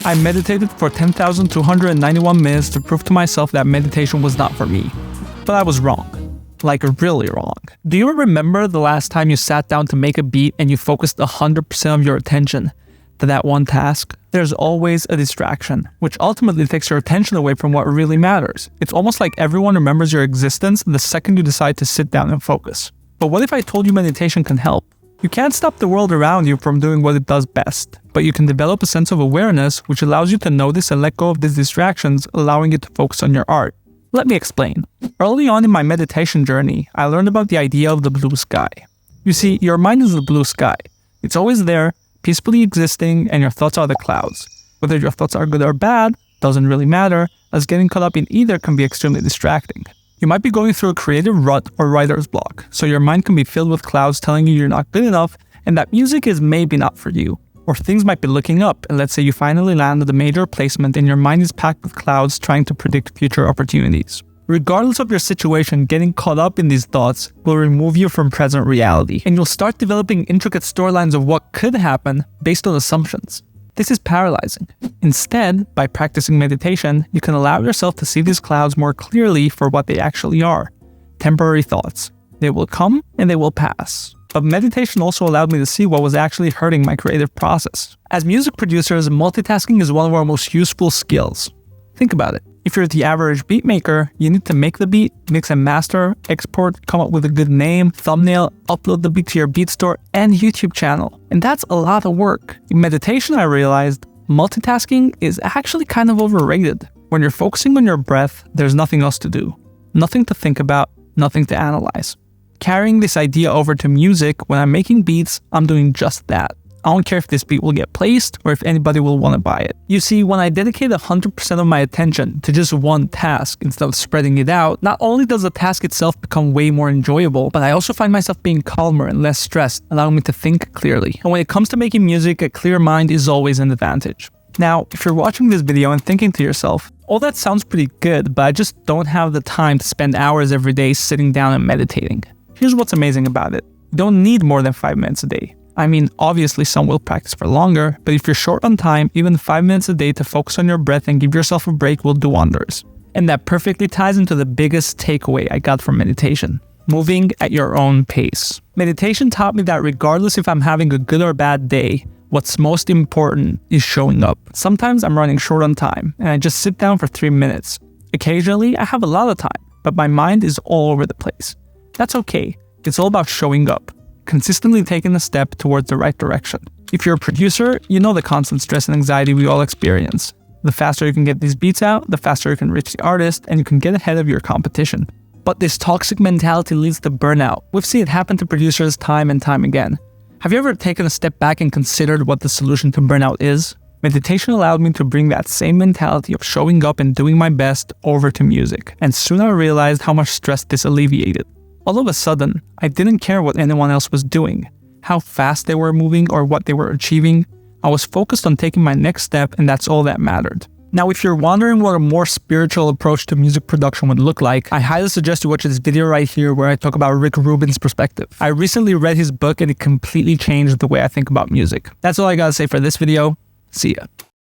I meditated for 10,291 minutes to prove to myself that meditation was not for me. But I was wrong. Like, really wrong. Do you remember the last time you sat down to make a beat and you focused 100% of your attention to that one task? There's always a distraction, which ultimately takes your attention away from what really matters. It's almost like everyone remembers your existence the second you decide to sit down and focus. But what if I told you meditation can help? You can't stop the world around you from doing what it does best, but you can develop a sense of awareness which allows you to notice and let go of these distractions, allowing you to focus on your art. Let me explain. Early on in my meditation journey, I learned about the idea of the blue sky. You see, your mind is the blue sky. It's always there, peacefully existing, and your thoughts are the clouds. Whether your thoughts are good or bad doesn't really matter, as getting caught up in either can be extremely distracting. You might be going through a creative rut or writer's block, so your mind can be filled with clouds telling you you're not good enough and that music is maybe not for you. Or things might be looking up, and let's say you finally landed a major placement and your mind is packed with clouds trying to predict future opportunities. Regardless of your situation, getting caught up in these thoughts will remove you from present reality, and you'll start developing intricate storylines of what could happen based on assumptions. This is paralyzing. Instead, by practicing meditation, you can allow yourself to see these clouds more clearly for what they actually are. Temporary thoughts. They will come and they will pass. But meditation also allowed me to see what was actually hurting my creative process. As music producers, multitasking is one of our most useful skills. Think about it. If you're the average beat maker, you need to make the beat, mix and master, export, come up with a good name, thumbnail, upload the beat to your beat store and YouTube channel. And that's a lot of work. In meditation, I realized multitasking is actually kind of overrated. When you're focusing on your breath, there's nothing else to do. Nothing to think about, nothing to analyze. Carrying this idea over to music, when I'm making beats, I'm doing just that. I don't care if this beat will get placed or if anybody will want to buy it. You see, when I dedicate 100% of my attention to just one task instead of spreading it out, not only does the task itself become way more enjoyable, but I also find myself being calmer and less stressed, allowing me to think clearly. And when it comes to making music, a clear mind is always an advantage. Now, if you're watching this video and thinking to yourself, oh, that sounds pretty good, but I just don't have the time to spend hours every day sitting down and meditating. Here's what's amazing about it. You don't need more than 5 minutes a day. I mean, obviously some will practice for longer, but if you're short on time, even 5 minutes a day to focus on your breath and give yourself a break will do wonders. And that perfectly ties into the biggest takeaway I got from meditation: moving at your own pace. Meditation taught me that regardless if I'm having a good or bad day, what's most important is showing up. Sometimes I'm running short on time and I just sit down for 3 minutes. Occasionally, I have a lot of time, but my mind is all over the place. That's okay. It's all about showing up, consistently taking a step towards the right direction. If you're a producer, you know the constant stress and anxiety we all experience. The faster you can get these beats out, the faster you can reach the artist, and you can get ahead of your competition. But this toxic mentality leads to burnout. We've seen it happen to producers time and time again. Have you ever taken a step back and considered what the solution to burnout is? Meditation allowed me to bring that same mentality of showing up and doing my best over to music, and soon I realized how much stress this alleviated. All of a sudden, I didn't care what anyone else was doing, how fast they were moving or what they were achieving. I was focused on taking my next step, and that's all that mattered. Now, if you're wondering what a more spiritual approach to music production would look like, I highly suggest you watch this video right here where I talk about Rick Rubin's perspective. I recently read his book and it completely changed the way I think about music. That's all I gotta say for this video. See ya.